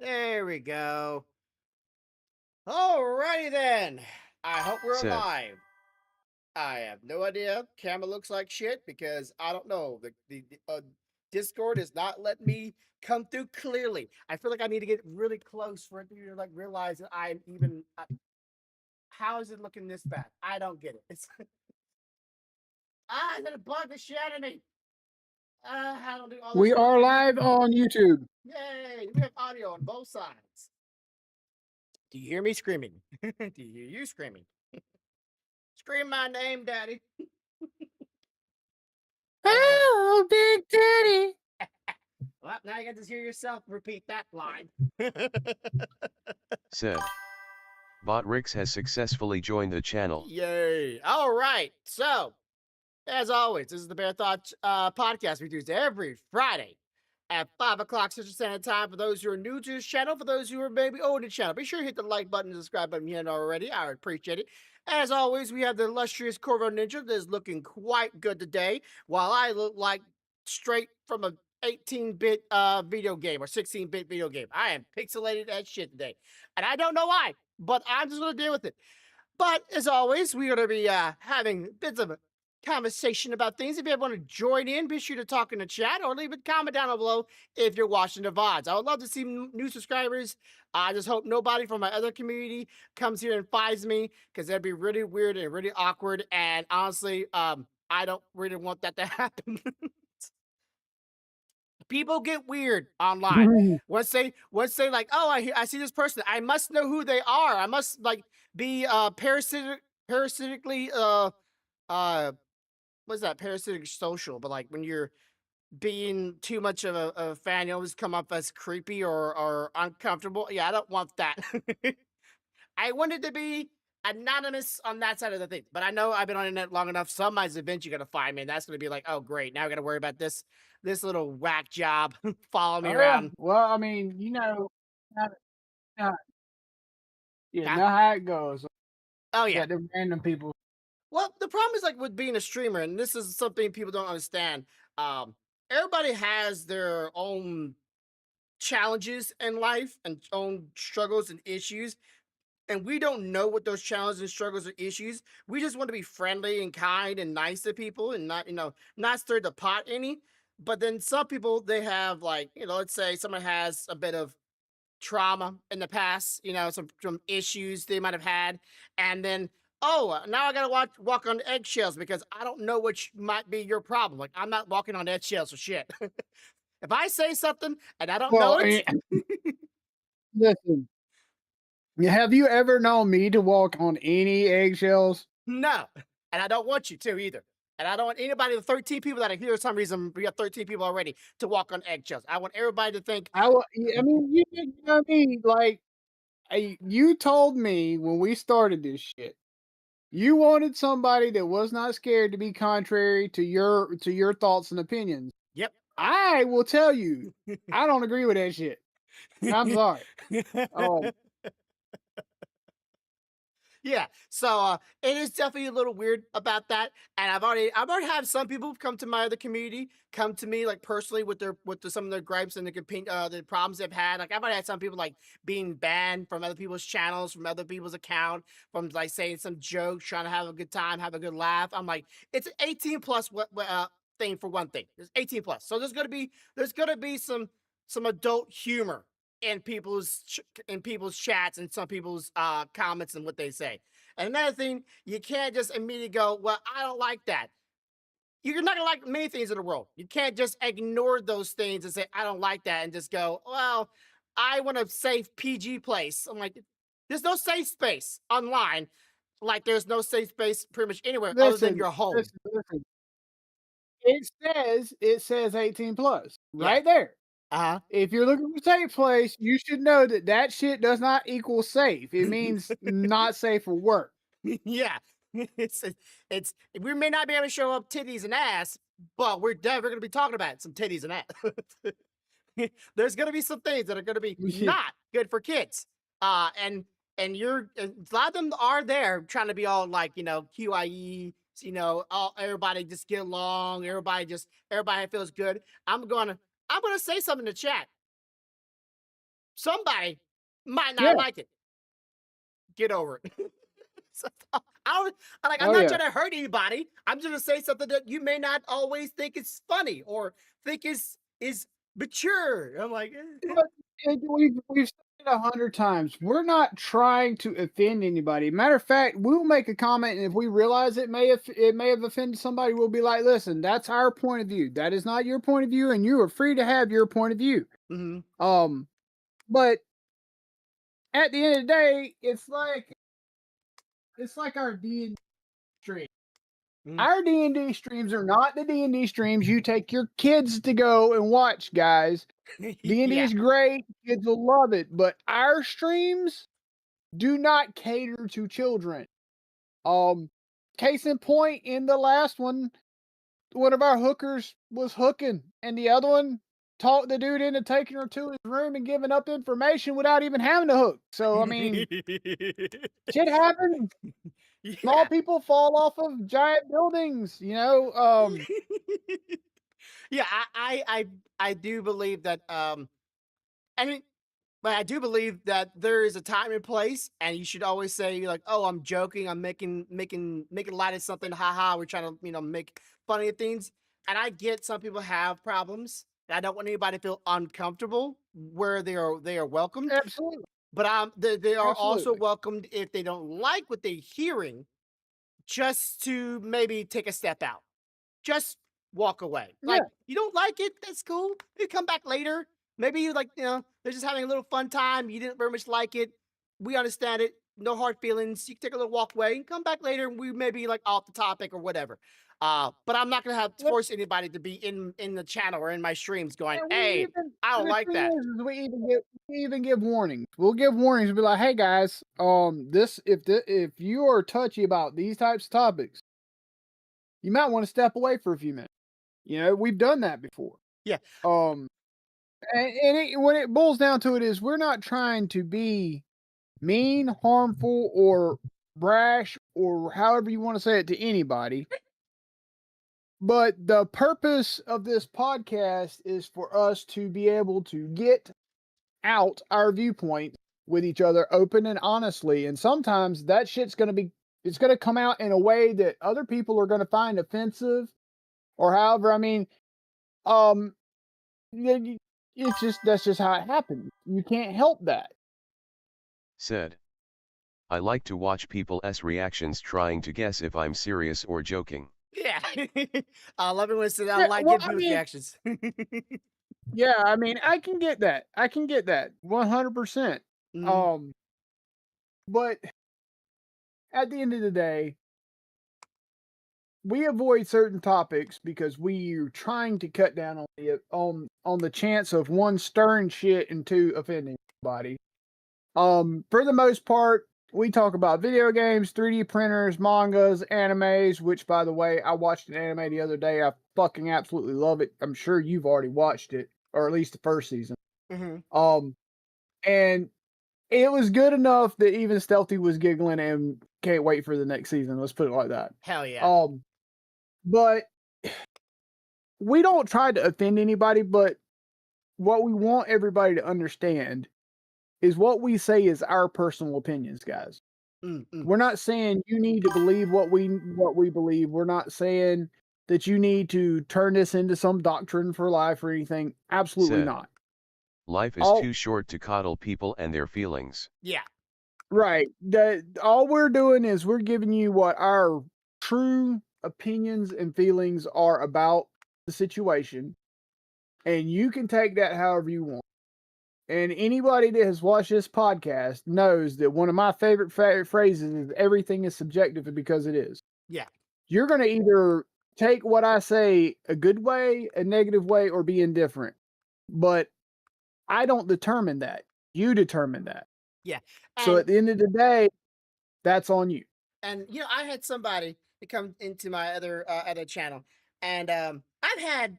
There we go. Alrighty then. I hope we're Said, alive. I have no idea. Camera looks like shit because I don't know. The Discord is not letting me come through clearly. I feel like I need to get really close for it to like realize that I'm even. How is it looking this bad? I don't get it. It's I'm gonna bug the shit out of me. I don't do all this We shit on are camera. live on YouTube. Yay! We have audio on both sides. Do you hear me screaming? Do you hear you screaming? Scream my name, Daddy. Uh, Oh, Big Daddy. well, now you got to hear yourself repeat that line. said. Bot Rix has successfully joined the channel. Yay! All right. So, as always, this is the Bearthoughts podcast we do every Friday at 5 o'clock Central Standard Time. For those who are new to this channel, for those who are maybe old to the channel, be sure to hit the like button and subscribe button if you haven't already. I would appreciate it. As always, we have the illustrious Corvo Ninja that is looking quite good today, while I look like straight from a 18-bit video game or 16-bit video game. I am pixelated as shit today. And I don't know why, but I'm just going to deal with it. But as always, we're going to be having bits of a conversation about things. If you ever want to join in, be sure to talk in the chat or leave a comment down below if you're watching the VODs. I would love to see new subscribers. I just hope nobody from my other community comes here and finds me because that'd be really weird and really awkward. And honestly, I don't really want that to happen. People get weird online. Once they like, oh, I see this person. I must know who they are. I must like be parasitically what's that, parasitic social, but like when you're being too much of a fan, you always come up as creepy or uncomfortable. Yeah, I don't want that. I wanted to be anonymous on that side of the thing, but I know I've been on the internet long enough. Somebody's eventually gonna find me, and that's gonna be like, oh great, now we gotta worry about this little whack job follow me Oh yeah. around. Well, I mean, how- how- yeah, Huh? know how it goes. Oh You yeah. got them random people. Well, the problem is like with being a streamer, and this is something people don't understand. Um, Everybody has their own challenges in life and own struggles and issues. And we don't know what those challenges and struggles or issues. We just want to be friendly and kind and nice to people and not, not stir the pot any. But then some people they have like, let's say someone has a bit of trauma in the past, some issues they might have had, and then now I gotta walk on eggshells because I don't know which might be your problem. Like I'm not walking on eggshells or shit. If I say something and I don't know Well, it, listen. Have you ever known me to walk on any eggshells? no, and I don't want you to either. And I don't want anybody, the 13 people that are here for some reason, we have 13 people already, to walk on eggshells. I want everybody to think, I mean, you know what I mean? Like, you told me when we started this shit, you wanted somebody that was not scared to be contrary to your thoughts and opinions. yep. I will tell you, I don't agree with that shit. I'm sorry. Oh, Yeah. So it is definitely a little weird about that. And I've already had some people come to my other community, come to me like personally with some of their gripes and the problems they've had. Like I've already had some people like being banned from other people's channels, from other people's account, from like saying some jokes, trying to have a good time, have a good laugh. I'm like, it's an 18 plus thing for one thing. It's 18 plus. So there's gonna be some adult humor in people's chats and some people's comments and what they say. And another thing, you can't just immediately go, "Well, I don't like that." You're not gonna like many things in the world. You can't just ignore those things and say, "I don't like that," and just go, "Well, I want a safe PG place." I'm like, there's no safe space online. Like there's no safe space pretty much anywhere other than listen, your home. listen. It says 18 plus Yeah. right there. Uh If you're looking for safe place, you should know that that shit does not equal safe. It means huh. not safe for work. Yeah. It's it's we may not be able to show up titties and ass, but we're definitely gonna be talking about some titties and ass. There's gonna be some things that are gonna be not good for kids. And a lot of them are there trying to be all like, QIE, all everybody just get along, everybody feels good. I'm gonna say something in the chat. somebody might Yeah. not like it. Get over it. So, I don't I'm Oh, not yeah. trying to hurt anybody. I'm just gonna say something that you may not always think is funny or think is mature. I'm like, But we've said it 100 times. We're not trying to offend anybody. Matter of fact, we'll make a comment, and if we realize it may have offended somebody, we'll be like, "Listen, that's our point of view. That is not your point of view, and you are free to have your point of view." mhm, Um, but at the end of the day, it's like our D&D stream. mhm. Our D&D streams are not the D&D streams you take your kids to go and watch, guys. D&D Yeah. is great, kids will love it, but our streams do not cater to children. Case in point, in the last one of our hookers was hooking, and the other one talked the dude into taking her to his room and giving up information without even having to hook. So, I mean, shit happens. Small Yeah. people fall off of giant buildings, you know. Yeah, I do believe that, I mean, but I do believe that there is a time and place, and you should always say like, "Oh, I'm joking. I'm making light of something. Haha. We're trying to make funny of things." And I get some people have problems. And I don't want anybody to feel uncomfortable where they are welcomed. Absolutely, But they are also absolutely. welcomed if they don't like what they're hearing, just to maybe take a step out. Just walk away. Yeah, Like, you don't like it, that's cool. You come back later. Maybe you like, they're just having a little fun time. You didn't very much like it. We understand it. No hard feelings. You can take a little walk away and come back later and we may be like off the topic or whatever. But I'm not gonna have to look, force anybody to be in the channel or in my streams going, and we hey, even I don't and the like thing that. is we even give warnings. We'll give warnings and be like, "Hey guys, this if you are touchy about these types of topics, you might want to step away for a few minutes." You know, we've done that before. Yeah. Um, when it boils down to it, is we're not trying to be mean, harmful, or brash, or however you want to say it to anybody. But the purpose of this podcast is for us to be able to get out our viewpoint with each other open and honestly. And sometimes that shit's going to be, it's going to come out in a way that other people are going to find offensive or however. I mean, um, yeah, it's just, that's just how it happens. You can't help that. Said. I like to watch people's reactions trying to guess if I'm serious or joking. Yeah. I love it when it's I don't Yeah, like well, getting I people's mean, reactions. yeah, I mean, I can get that. I can get that 100%. Mhm. Um, but at the end of the day, we avoid certain topics because we're trying to cut down on the chance of one stirring shit and two offending somebody. For the most part, we talk about video games, 3D printers, mangas, animes. Which, by the way, I watched an anime the other day. I fucking absolutely love it. I'm sure you've already watched it, or at least the first season. Mhm. Um, and it was good enough that even Stealthy was giggling and can't wait for the next season. Let's put it like that. Hell yeah. Um, but we don't try to offend anybody, but what we want everybody to understand is what we say is our personal opinions, guys. Mm, mm. We're not saying you need to believe what we believe. We're not saying that you need to turn this into some doctrine for life or anything. Absolutely Said. not. Life is All too short to coddle people and their feelings. Yeah. right. That all we're doing is we're giving you what our true opinions and feelings are about the situation, and you can take that however you want. And anybody that has watched this podcast knows that one of my favorite phrases is everything is subjective because it is. Yeah. You're going to either take what I say a good way, a negative way, or be indifferent. But I don't determine that. You determine that. Yeah. So And at the end of the day, that's on you. I had somebody to come into my other channel, and I've had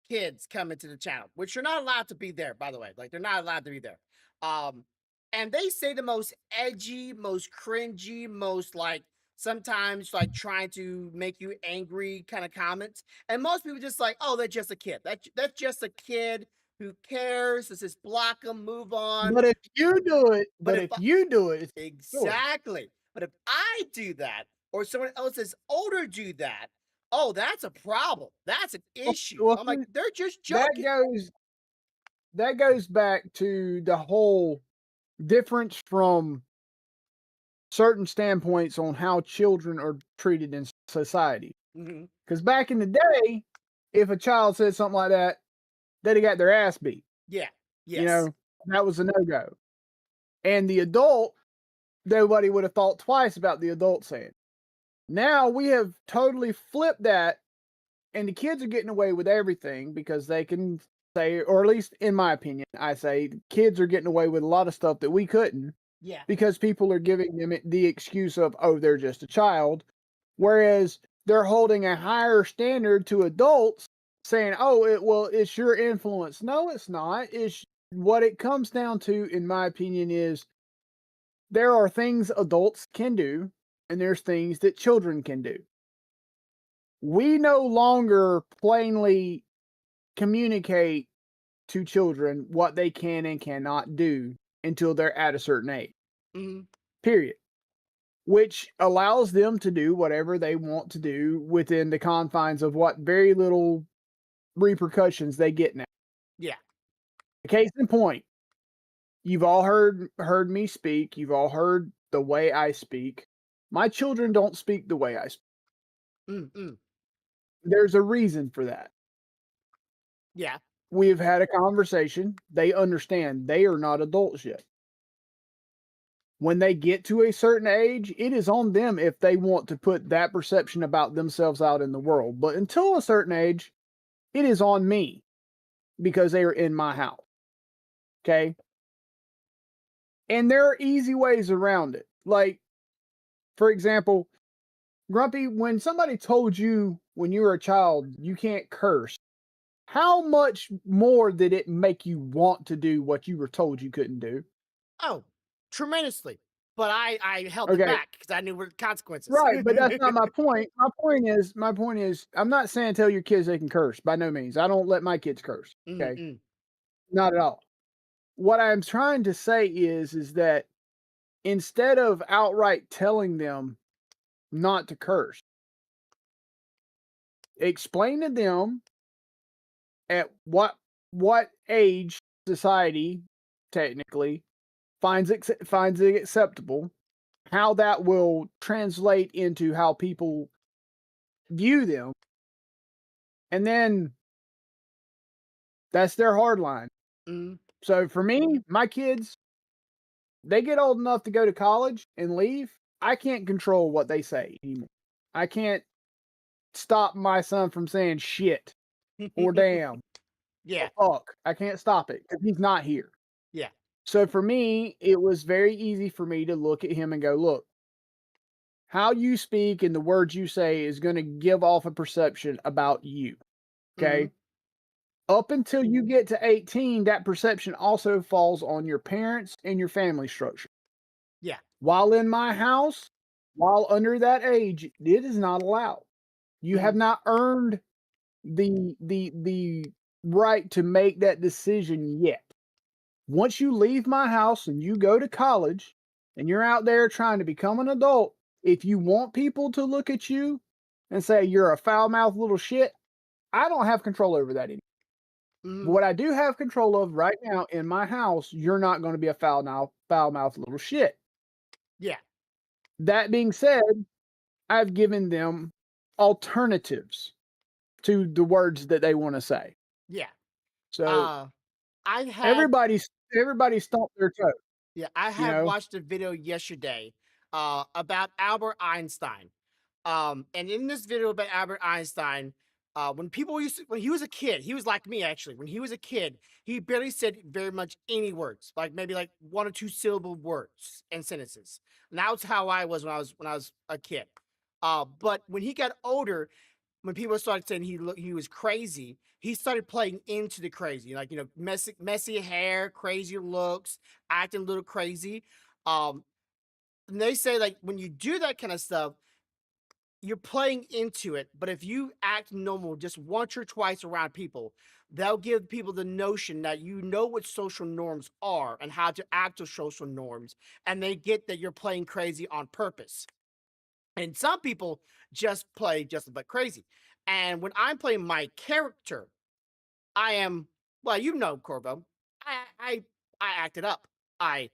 kids come into the channel, which are not allowed to be there, by the way. Like they're not allowed to be there. Um, and they say the most edgy, most cringy, most like sometimes like trying to make you angry kind of comments. And most people just like, oh, they're just a kid. That's just a kid Who cares? Let's just block them, move on. But if you do it, But but if if you do it, it's yours. exactly. But if I do that or someone else that's older do that, oh, that's a problem. That's an Well, issue. well, I'm like, see, they're just that joking. goes that goes back to the whole difference from certain standpoints on how children are treated in society. Mhm. Because back in the day, if a child said something like that, they'd have got their ass beat. Yeah. You Yes. know, that was a no go. And the adult, nobody would have thought twice about the adult saying. Now we have totally flipped that, and the kids are getting away with everything because they can say, or at least in my opinion, I say kids are getting away with a lot of stuff that we couldn't Yeah. because people are giving them the excuse of, oh, they're just a child. Whereas they're holding a higher standard to adults saying, oh, it's your influence. No, it's not. It's what it comes down to, in my opinion, is there are things adults can do, and there's things that children can do. We no longer plainly communicate to children what they can and cannot do until they're at a certain age, Mhm. period. Which allows them to do whatever they want to do within the confines of what very little repercussions they get now. Yeah. Case in point, you've all heard me speak, you've all heard the way I speak. My children don't speak the way I speak. Mm-mm. There's a reason for that. Yeah. We've had a conversation. They understand they are not adults yet. When they get to a certain age, it is on them if they want to put that perception about themselves out in the world. But until a certain age, it is on me because they are in my house. Okay. And there are easy ways around it. Like, for example, Grumpy, when somebody told you when you were a child you can't curse, how much more did it make you want to do what you were told you couldn't do? Oh, tremendously. But I held it Okay, back because I knew what the consequences. right, but that's not my point. My point is, I'm not saying tell your kids they can curse, by no means. I don't let my kids curse, okay? Mm-mm. Not at all. What I'm trying to say is that instead of outright telling them not to curse, explain to them at what age society technically finds it acceptable, how that will translate into how people view them, and then that's their hard line. Mm. So for me, my kids, they get old enough to go to college and leave. I can't control what they say anymore. I can't stop my son from saying shit or damn or Yeah. fuck. I can't stop it because he's not here. Yeah. So for me, it was very easy for me to look at him and go, look, how you speak and the words you say is going to give off a perception about you. Mhm. Okay. Up until you get to 18, that perception also falls on your parents and your family structure. Yeah. While in my house, while under that age, it is not allowed. You have Mhm. not earned the right to make that decision yet. Once you leave my house and you go to college and you're out there trying to become an adult, if you want people to look at you and say you're a foul-mouthed little shit, I don't have control over that anymore. Mhm. What I do have control of right now in my house, you're not going to be a foul-mouthed little shit. Yeah. That being said, I've given them alternatives to the words that they want to say. Yeah. So Uh, I had everybody stomped their toe, yeah, I you had know. watched a video yesterday about Albert Einstein. And in this video about Albert Einstein, when he was a kid, he was like me actually. When he was a kid, he barely said very much any words, like maybe like one or two syllable words and sentences. And that's how I was when I was a kid. But when he got older, when people started saying he was crazy, he started playing into the crazy, like messy hair, crazy looks, acting a little crazy. And they say like when you do that kind of stuff, you're playing into it, but if you act normal just once or twice around people, they'll give people the notion that you know what social norms are and how to act to social norms, and they get that you're playing crazy on purpose. And some people just play just but crazy. And when I'm playing my character, I am well, you know, Corvo. I I I act it up. I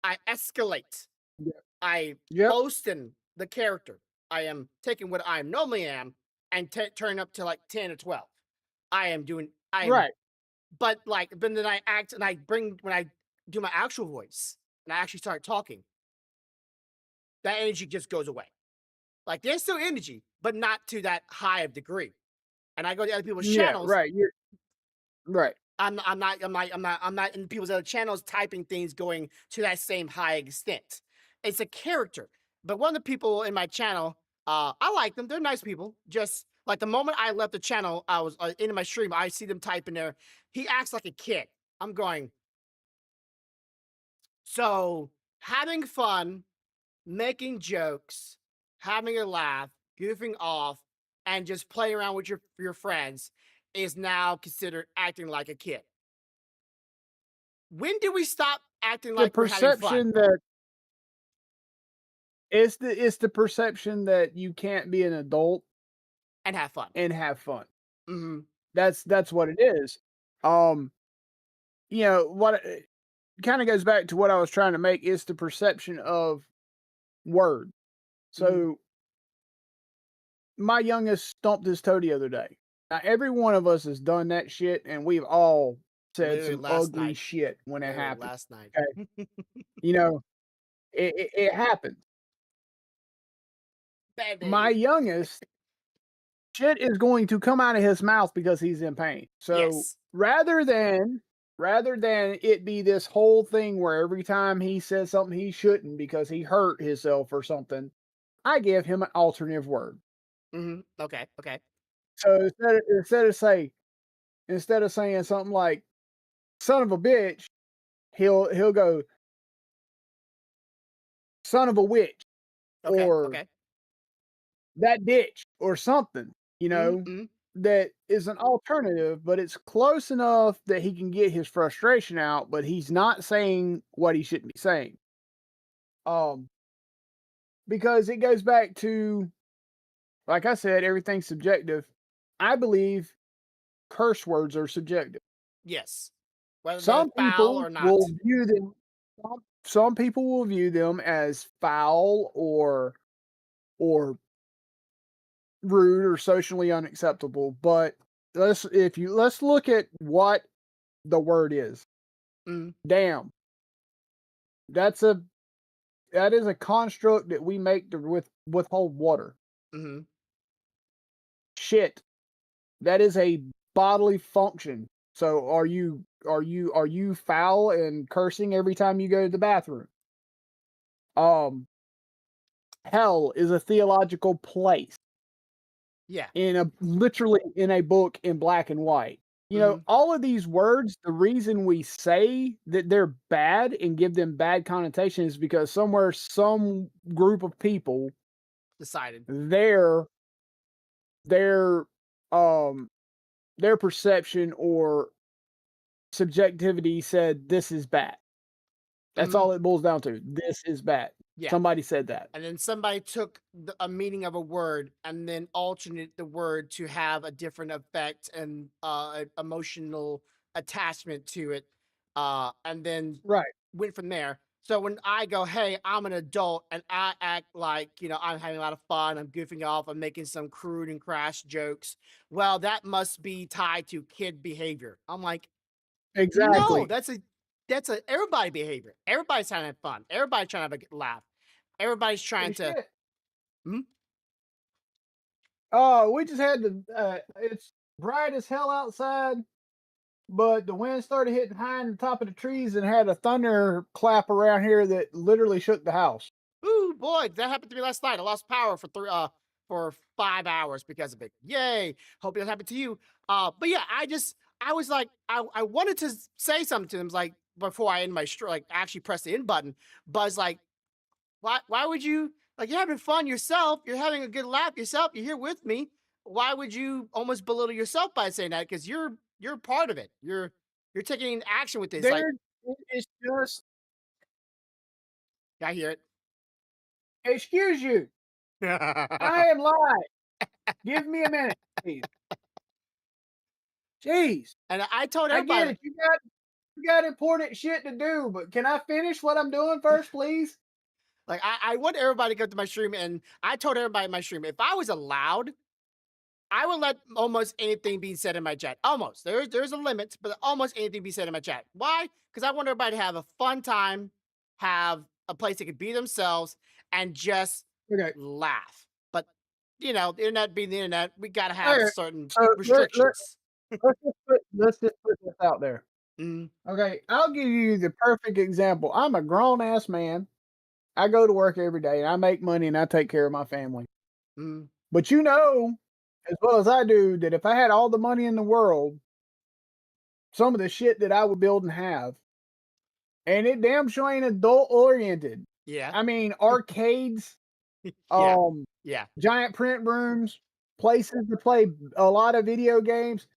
I escalate. Yep. I Yep. boasting the character. I am taking what I normally am and turning up to like 10 or 12. I am doing I am Right. but then I act and I bring when I do my actual voice and I actually start talking, that energy just goes away. Like there's still energy, but not to that high of degree. And I go to other people's Yeah. channels. Right. You're right. I'm not in people's other channels typing things going to that same high extent. It's a character. But one of the people in my channel, I like them. They're nice people. Just like the moment I left the channel, I was into my stream. I see them type in there. He acts like a kid. I'm going. So having fun, making jokes, having a laugh, goofing off, and just playing around with your friends is now considered acting like a kid. When do we stop acting The like we're having fun perception that it's the perception that you can't be an adult and have fun? and have fun. Mhm. That's what it is. Um, what kind of goes back to what I was trying to make is the perception of word. Mhm. So my youngest stomped his toe the other day. Now every one of us has done that shit, and we've all said Literally some last ugly night. shit when it Literally happens. last night. Okay, you know it happens. Bad My day. youngest shit is going to come out of his mouth because he's in pain. So Yes. rather than it be this whole thing where every time he says something he shouldn't because he hurt himself or something, I give him an alternative word. Mhm. Okay, okay. So instead of saying something like "son of a bitch," he'll go "son of a witch" Okay, or okay. "that ditch" or something, Mhm, mhm. that is an alternative, but it's close enough that he can get his frustration out, but he's not saying what he shouldn't be saying. Um, because it goes back to, like I said, everything's subjective. I believe curse words are subjective. Yes. Whether they're Some foul people or will not. view them some people will view them as foul or rude or socially unacceptable, but let's look at what the word is. Mhm, Damn. That's a that is a construct that we make to withhold water. mhm. Shit. That is a bodily function. So are you foul and cursing every time you go to the bathroom? Um Hell is a theological place Yeah. literally in a book in black and white. Mhm. All of these words, the reason we say that they're bad and give them bad connotations is because somewhere, some group of people, Decided. their their um their perception or subjectivity said this is bad. That's Mhm. all it boils down to. This is bad. Yeah. Somebody said that. And then somebody took a meaning of a word and then alternate the word to have a different effect and emotional attachment to it, and then Right. went from there. So when I go, hey, I'm an adult and I act like, I'm having a lot of fun, I'm goofing off, I'm making some crude and crass jokes, well, that must be tied to kid behavior. I'm like, no, Exactly. that's a everybody behavior. Everybody's trying to have fun. Everybody's trying to have a good laugh. Everybody's trying And to. shit. Mhm. Oh, we just had it's bright as hell outside, but the wind started hitting high in the top of the trees and had a thunder clap around here that literally shook the house. Ooh, boy, that happened to me last night. I lost power for 5 hours because of it. Yay! Hope it doesn't happen to you. But yeah, I was like, I wanted to say something to them, like before I end my like actually press the end button. But it's like, why would you? Like, you're having fun yourself. You're having a good laugh yourself. You're here with me. Why would you almost belittle yourself by saying that? Because you're part of it. You're taking action with this. Like, There, it's just I hear excuse you. it. I am live. Give me a minute, please. Jeez, And I told I get everybody, it. You got important shit to do, but can I finish what I'm doing first, please? like, I want everybody to come to my stream, and I told everybody in my stream, if I was allowed, I would let almost anything be said in my chat. Almost. There's a limit, but almost anything be said in my chat. Why? Because I want everybody to have a fun time, have a place they can be themselves, and just Okay. laugh. But the internet being the internet, we gotta All have right. certain So restrictions. let's just put this out there. Mm, Okay, I'll give you the perfect example. I'm a grown ass man. I go to work every day and I make money and I take care of my family. mm, But you know, as well as I do, that if I had all the money in the world, some of the shit that I would build and have, and it damn sure ain't adult oriented. yeah. I mean, arcades, Yeah. um, Yeah. giant print rooms, places to play a lot of video games.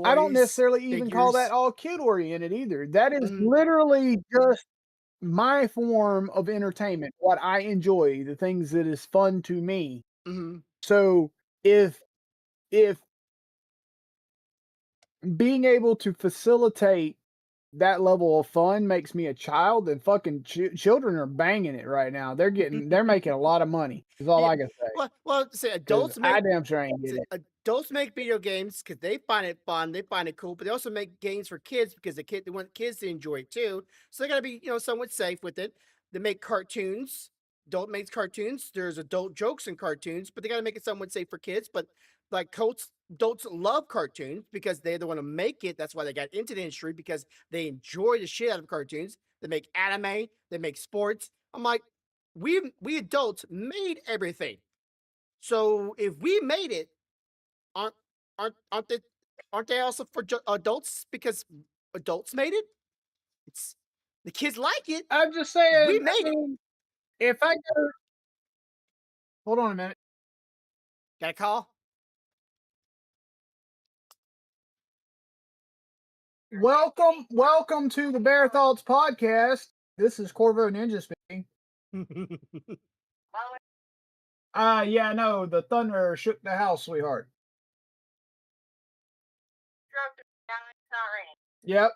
I don't Toys, necessarily even call that figures. all kid oriented either. That is Mm, literally just my form of entertainment, what I enjoy, the things that is fun to me. mm, So if being able to facilitate that level of fun makes me a child, then fucking children are banging it right now. They're making a lot of money. Is all yeah. I can say. Well, say Because adults I make damn sure ain't get See, it. adults make video games because they find it fun, they find it cool, but they also make games for kids because they want kids to enjoy it too. So they gotta be, somewhat safe with it. They make cartoons. Adult makes cartoons. There's adult jokes in cartoons, but they gotta make it somewhat safe for kids. But like adults love cartoons because they're the one to make it. That's why they got into the industry because they enjoy the shit out of cartoons. They make anime, they make sports. I'm like, we adults made everything. So if we made it, aren't aren't they also for adults because adults made it? It's the kids like it. I'm just We saying, I made it. mean, if I go hold on a minute. Got a call? Welcome to the Bearthoughts podcast. This is Corvo Ninja speaking. Yeah, no, the thunder shook the house, sweetheart. Yep.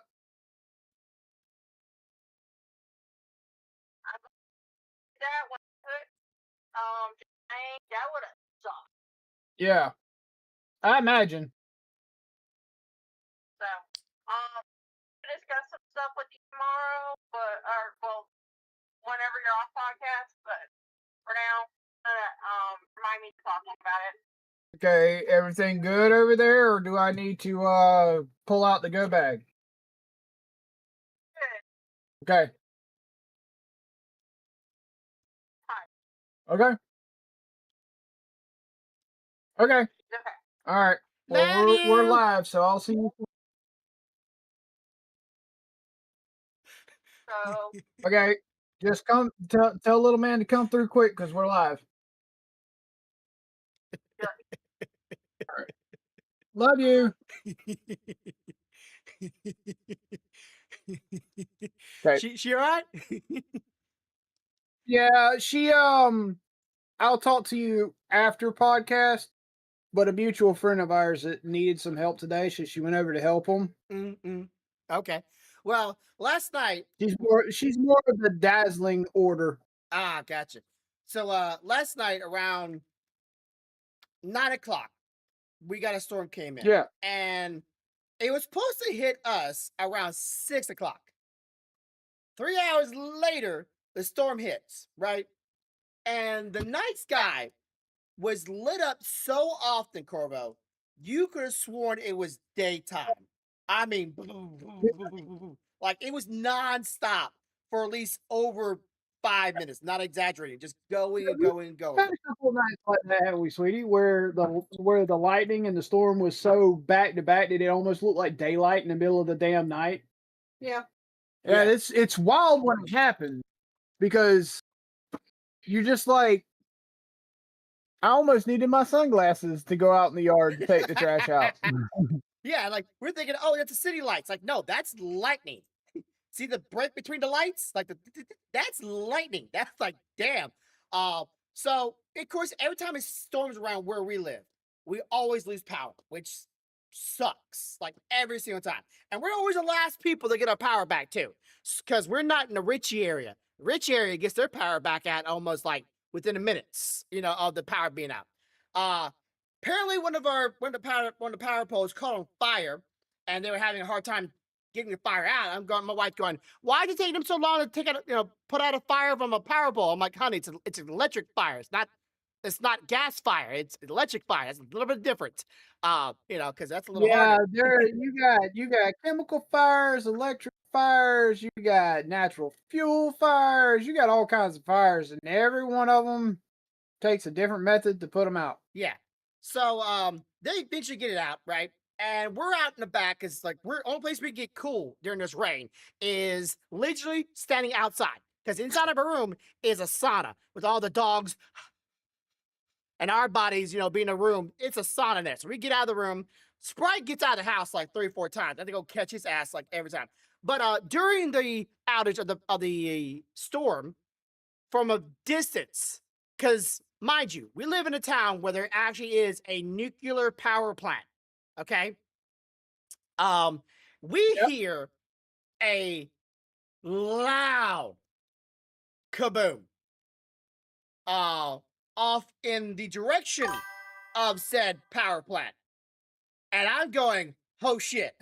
Yeah, I imagine. Okay, everything good over there, or do I need to pull out the go bag? Okay. Okay. Okay. All right. Well, Love we're you. live, so I'll see you. Okay. Just come tell little man to come through quick because we're live. All right. Love you. Okay. She all right? Yeah, I'll talk to you after podcast, but a mutual friend of ours that needed some help today, so she went over to help him. Mm-mm. Okay. Well, last night, She's more of the dazzling order. gotcha. So last night around 9 o'clock, we got a storm came in. Yeah. And it was supposed to hit us around 6 o'clock. 3 hours later, the storm hits, right? And the night sky was lit up so often, Corvo, you could have sworn it was daytime. I mean, like it was nonstop for at least over 5 minutes, not exaggerating, just going and going and We've going. had a couple of nights like that, haven't we, sweetie? Where the lightning and the storm was so back to back that it almost looked like daylight in the middle of the damn night. Yeah. Yeah, Yeah. it's wild when it happens because you're just like, I almost needed my sunglasses to go out in the yard to take the trash out. Yeah, like we're thinking, oh, that's a city lights. Like, no, that's lightning. See the break between the lights? Like that's lightning. That's like damn. So of course, every time it storms around where we live, we always lose power, which sucks. Like every single time. And we're always the last people to get our power back too. Because we're not in the Richie area. The Rich area gets their power back at almost like within a minutes, of the power being out. Uh apparently one of the power poles caught on fire and they were having a hard time getting the fire out. My wife going, why did it take them so long to take out, put out a fire from a power pole? I'm like, honey, it's an electric fire. It's not gas fire. It's electric fire. It's a little bit different. Because that's a little Yeah, harder. there you got chemical fires, electric fires, you got natural fuel fires, you got all kinds of fires, and every one of them takes a different method to put them out. Yeah. So they eventually get it out, right? And we're out in the back because like we're only place we get cool during this rain is literally standing outside. Because inside of a room is a sauna with all the dogs and our bodies, being a room, it's a sauna there. So we get out of the room. Sprite gets out of the house like 3 or 4 times. I have to go catch his ass like every time. But during the outage of the storm, from a distance, because mind you, we live in a town where there actually is a nuclear power plant. Okay, um, we Yep. hear a loud kaboom, uh, off in the direction of said power plant. And I'm going, oh shit.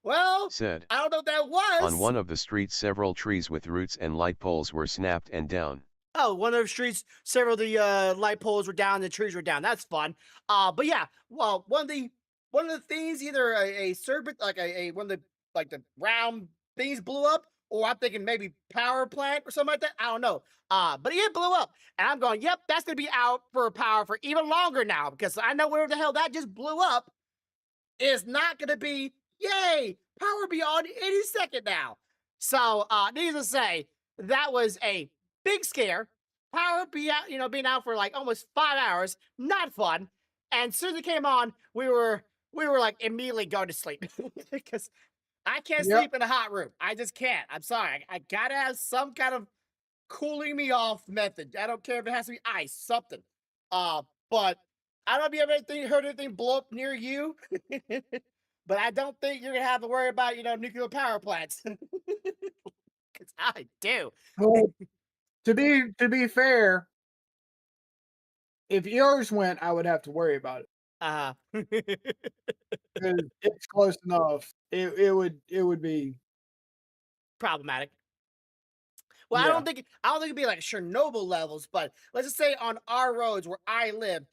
Well, Said. I don't know what that On was. one of the streets several trees with roots and light poles were snapped and down. Oh, one of the streets, several of the light poles were down, the trees were down. That's fun. But yeah, well, one of the things, either a serpent, like one of the like the round things blew up, or I'm thinking maybe power plant or something like that. I don't know. But it blew up, and I'm going, yep, that's gonna be out for power for even longer now because I know where the hell that just blew up is not going to be, yay, power be on any second now. So, needless to say, that was a big scare. Power be out, being out for like almost 5 hours, not fun. And as soon as it came on, we were like immediately going to sleep because I can't Yep. sleep in a hot room. I just can't. I'm sorry. I gotta have some kind of cooling me off method. I don't care if it has to be ice, something. But I don't know if you ever heard anything blow up near you, but I don't think you're gonna have to worry about nuclear power plants. Because I do. Well, to be fair, if yours went, I would have to worry about it Uh, 'cause it's close enough. It would be problematic. Well, I yeah. don't think I don't think it'd be like Chernobyl levels, but let's just say on our roads where I live,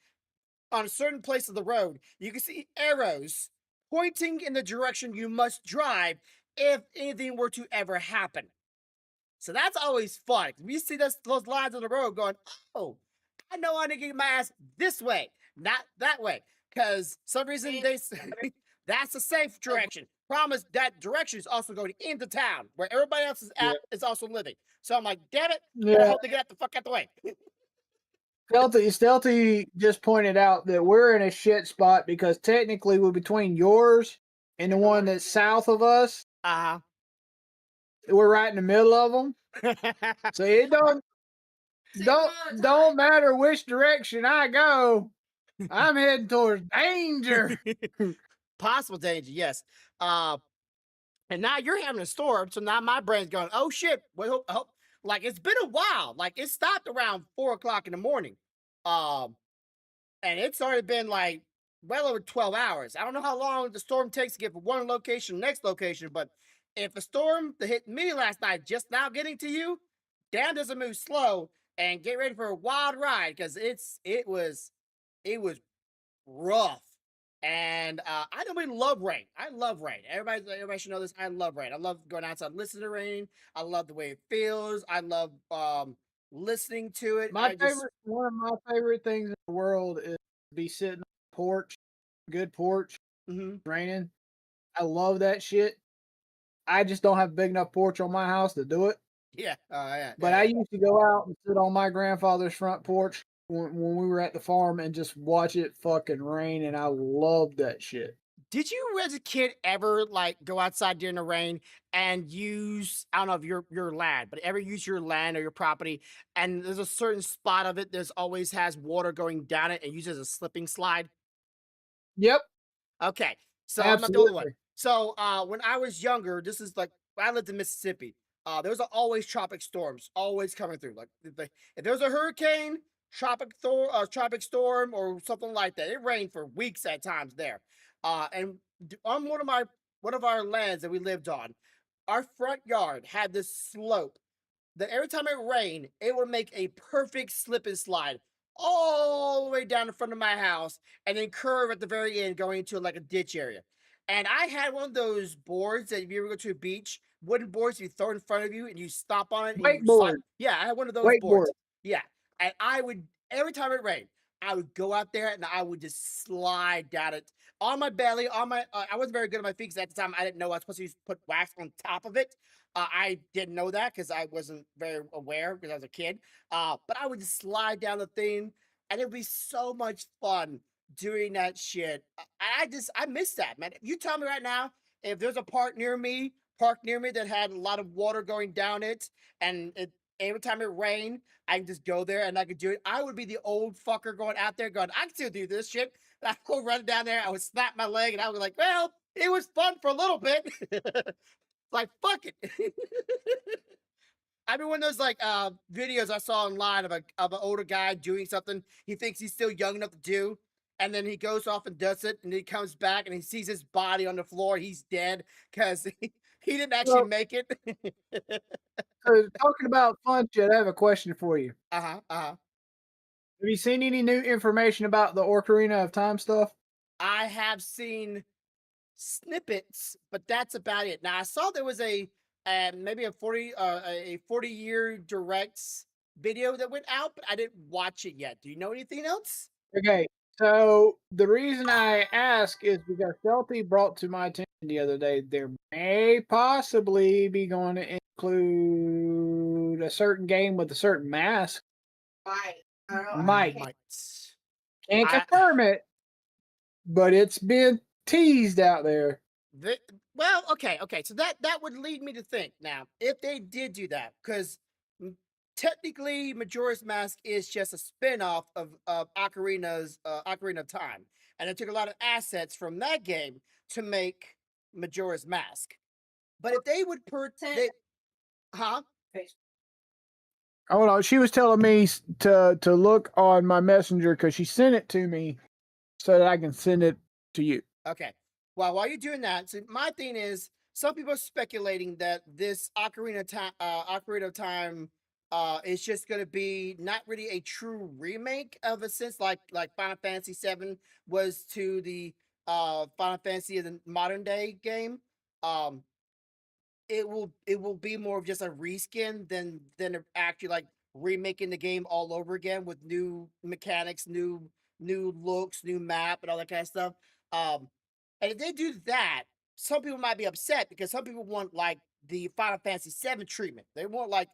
on a certain place of the road, you can see arrows pointing in the direction you must drive if anything were to ever happen. So that's always fun. We see those lines on the road going, oh, I know I need to get my ass this way, not that way. Because some reason that's the safe direction. Problem is that direction is also going into town where everybody else Yeah. is also living. So I'm like, damn it, better Yeah. hope they get the fuck out the way. Stealthy just pointed out that we're in a shit spot because technically we're between yours and the one that's south of us. Uh We're right in the middle of them. huh. So it don't matter which direction I go. I'm heading towards danger. Possible danger, yes. Uh, and now you're having a storm, so now my brain's going, oh shit. Well, like it's been a while. Like it stopped around 4 o'clock in the morning. Um, and it's already been like well over 12 hours. I don't know how long the storm takes to get from one location to the next location, but if a storm that hit me last night just now getting to you, damn doesn't move slow and get ready for a wild ride because it was rough. And I don't really love rain. I love rain. Everybody should know this. I love rain. I love going outside, listening to rain. I love the way it feels. I love listening to it. My favorite one of my favorite things in the world is to be sitting on the porch, good porch, Mhm. raining. I love that shit. I just don't have a big enough porch on my house to do it. Yeah. Yeah. But Yeah. I Yeah. used to go out and sit on my grandfather's front porch when we were at the farm and just watch it fucking rain, and I loved that shit. Did you as a kid ever like go outside during the rain and use, I don't know if your land, but ever use your land or your property and there's a certain spot of it there's always has water going down it and use it as a slipping slide? Yep, Okay, so I'm not the only one. absolutely. So, when I was younger, this is like I lived in Mississippi. There was always tropic storms always coming through. Like if there was a hurricane, tropic storm, or something like that, it rained for weeks at times there. And on one of our lands that we lived on, our front yard had this slope that every time it rained, it would make a perfect slip and slide all the way down in front of my house and then curve at the very end going into like a ditch area. And I had one of those boards that if you ever go to a beach, wooden boards you throw in front of you and you stop on it and you slide. Wakeboard, Yeah, I had one of those wakeboard. boards. Yeah. And I would, every time it rained, I would go out there and I would just slide down it on my belly, I wasn't very good at my feet because at the time I didn't know I was supposed to put wax on top of it. I didn't know that because I wasn't very aware because I was a kid. But I would just slide down the thing, and it would be so much fun doing that shit. I miss that, man. If you tell me right now, if there's a park near me that had a lot of water going down it, and every time it rained, I can just go there and I could do it. I would be the old fucker going out there going, I can still do this shit. And I would run down there, I would snap my leg, and I would be like, well, it was fun for a little bit. Like, fuck it. I mean, one of those like videos I saw online of an older guy doing something he thinks he's still young enough to do, and then he goes off and does it, and he comes back and he sees his body on the floor. He's dead because he didn't actually So, make it. talking about fun shit, I have a question for you. Uh huh. Uh huh. Have you seen any new information about the Ocarina of Time stuff? I have seen snippets, but that's about it. Now I saw there was a maybe a 40-year directs video that went out, but I didn't watch it yet. Do you know anything else? Okay, so the reason I ask is because Stealthy brought to my attention the other day there may possibly be going to include a certain game with a certain mask. Right. I don't know. Might. Might. Can't I confirm it, but it's been teased out there. the, well, okay. So that would lead me to think now if they did do that, because technically Majora's Mask is just a spin-off of Ocarina of Time, and it took a lot of assets from that game to make Majora's Mask. But if they would huh? Hold on, she was telling me to look on my messenger because she sent it to me so that I can send it to you. Okay. Well, while you're doing that, so my thing is, some people are speculating that this Ocarina of Time, is just going to be not really a true remake of a sense, like Final Fantasy VII was to the Final Fantasy of the modern day game. Um, it will be more of just a reskin than actually like remaking the game all over again with new mechanics, new looks, new map, and all that kind of stuff. Um, and if they do that, some people might be upset because some people want like the Final Fantasy VII treatment. They want like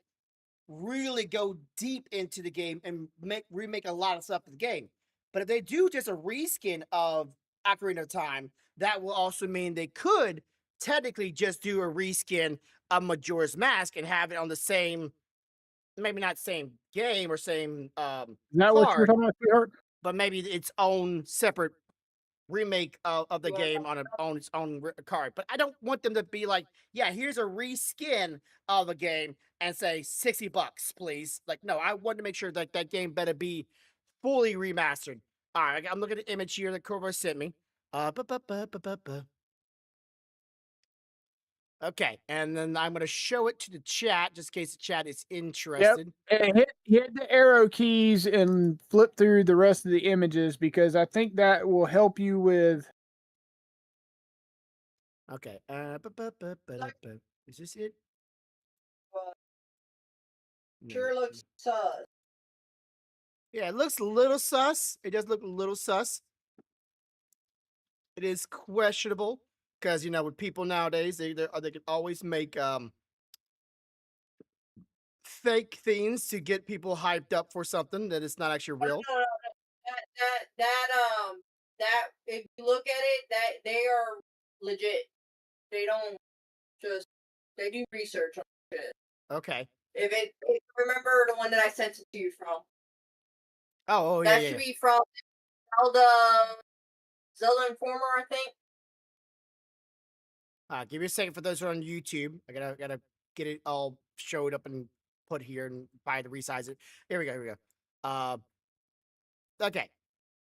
really go deep into the game and remake a lot of stuff in the game. But if they do just a reskin of Ocarina of Time, that will also mean they could technically just do a reskin of Majora's Mask and have it on the same, maybe not same game or same Is that what you were card, talking about, sweetheart? but maybe its own separate remake of the You wanna game talk on its own card. But I don't want them to be like, yeah, here's a reskin of a game and say $60, please. Like, no, I want to make sure that that game better be fully remastered. All right, I'm looking at the image here that Corvo sent me. Okay, and then I'm gonna show it to the chat just in case the chat is Yep. interested. And hit the arrow keys and flip through the rest of the images because I think that will help you with. Okay, is this it? Well, No, sure no. looks sus. Yeah, it looks a little sus. It does look a little sus. It is questionable because with people nowadays they can always make fake things to get people hyped up for something that is not actually Oh, real. no, no, no. That if you look at it, that they are legit. They don't just they do research on it. Okay. If remember the one that I sent it to you from. Oh, yeah, That yeah, should yeah. be from Zelda Zelda Informer, I think. Give me a second for those who are on YouTube. I gotta get it all showed up and put here and buy to resize it. Here we go. Here we go. Okay.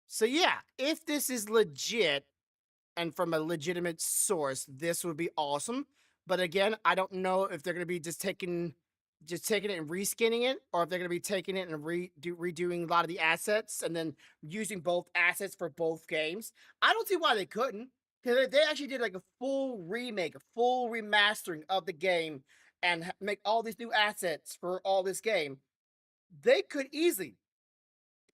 So yeah, if this is legit and from a legitimate source, this would be awesome. But again, I don't know if they're gonna be just taking it and reskinning it, or if they're gonna be taking it and redoing a lot of the assets and then using both assets for both games. I don't see why they couldn't, because they actually did like a full remake, a full remastering of the game, and make all these new assets for all this game. They could easily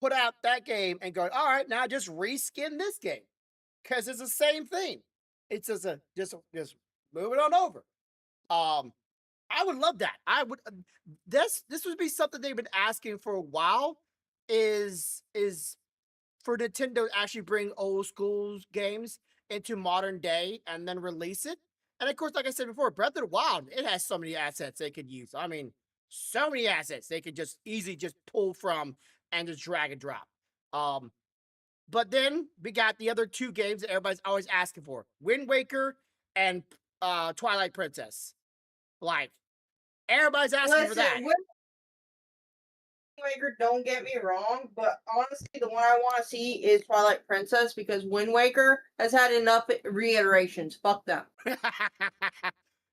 put out that game and go, all right, now just reskin this game because it's the same thing. It's just move it on over. Um, I would love that. I would. This would be something they've been asking for a while. Is for Nintendo to actually bring old school games into modern day and then release it. And of course, like I said before, Breath of the Wild, it has so many assets they could use. I mean, so many assets they could just easily just pull from and just drag and drop. Um, but then we got the other two games that everybody's always asking for: Wind Waker and Twilight Princess. Like everybody's asking for that. Listen, Wind Waker, don't get me wrong, but honestly, the one I want to see is Twilight Princess because Wind Waker has had enough reiterations. Fuck them.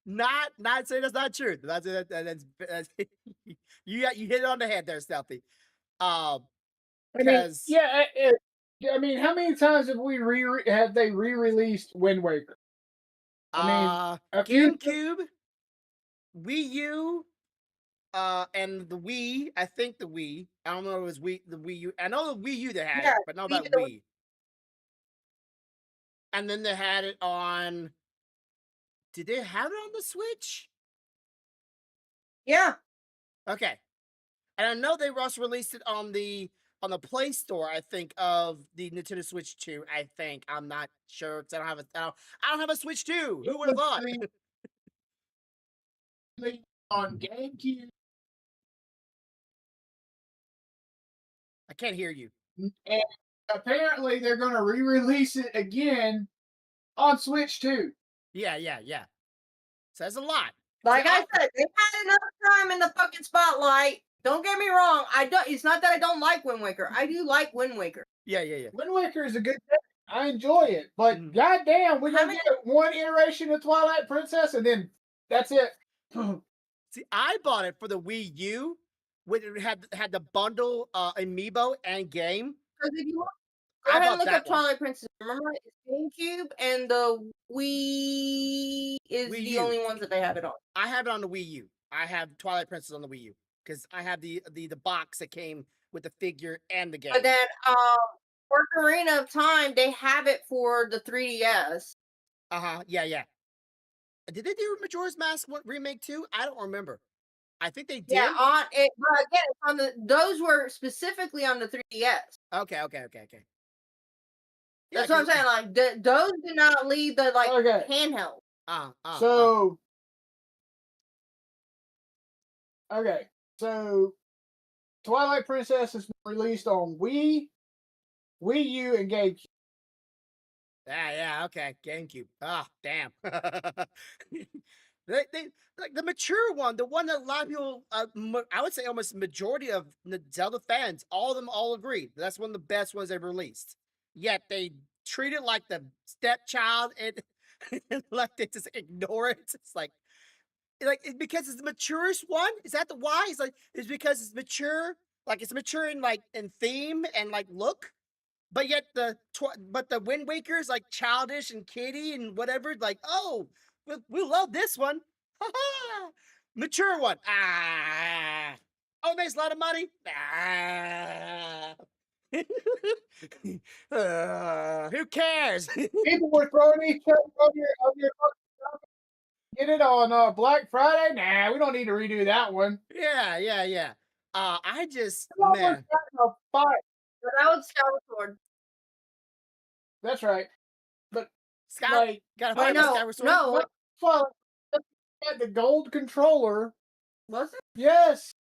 Not saying that's not true. That's you hit it on the head there, Stealthy. I mean, Because yeah. I mean, how many times have they re-released Wind Waker? I mean, a few. GameCube, Wii U, and the Wii. I think the Wii. I don't know if it was the Wii U. I know the Wii U they had Yeah, it, but not that Wii. And then they had it on. Did they have it on the Switch? yeah, Okay. And I know they also released it on the Play Store, I think, of the Nintendo Switch 2, I think. I'm not sure because I don't have a Switch 2. Who would have thought? On GameCube, I can't hear you. and apparently they're going to re-release it again on Switch too. Yeah. Says a lot. like I Oh, said, they had enough time in the fucking spotlight. Don't get me wrong. I don't. It's not that I don't like Wind Waker. I do like Wind Waker. yeah. Wind Waker is a good game. I enjoy it, but Mhm. goddamn, we're How gonna many- get one iteration of Twilight Princess, and then that's it. See, I bought it for the Wii U, when it had the bundle amiibo and game. Because if you go I ahead and bought look that up one. Twilight Princess. Remember, it's GameCube and the Wii is Wii the U. only ones that they have it on. I have it on the Wii U. I have Twilight Princess on the Wii U because I have the box that came with the figure and the game. But then, Ocarina of Time, they have it for the 3DS. Yeah. Did they do Majora's Mask remake too? I don't remember. I think they did. Yeah, on it. But again, it's on those were specifically on the 3DS. Okay. Yeah, That's what I'm saying. Like those did not leave the Okay. handheld. So, okay, so Twilight Princess has been released on Wii, Wii U, and GameCube. Yeah, okay. GameCube. Ah, damn. They like the mature one, the one that a lot of people, I would say almost majority of the Zelda fans, all of them all agree that's one of the best ones ever released. Yet they treat it like the stepchild and like they just ignore it. It's because it's the maturest one. Is that the why? It's because it's mature, like it's mature in in theme and like look. But yet but the Wind Waker is like childish and kiddie and whatever. Like, oh, we love this one. Mature one. Ah. Oh, it makes a lot of money. Ah. Who cares? People were throwing each other on your Get it on Black Friday? Nah, we don't need to redo that one. Yeah. I just We almost man, got in a fight. But that was Skyward Sword. That's right. But Sky like, got a Wait, fight with no, Skyward Sword. no, well, had the gold controller. was it? Yes,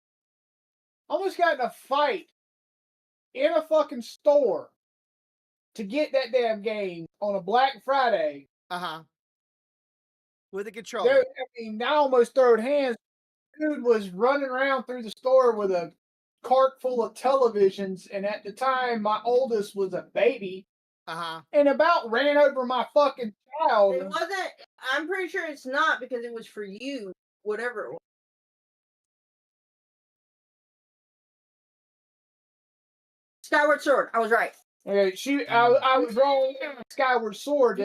almost got in a fight in a fucking store to get that damn game on a Black Friday. Uh-huh. With a Dude, controller. I mean, I almost throwed hands. Dude was running around through the store with a cart full of televisions, and at the time, my oldest was a baby, Uh-huh. and about ran over my fucking child. It wasn't. I'm pretty sure it's not because it was for you, whatever it was. Skyward Sword. I was right. Okay, I was wrong. Skyward Sword,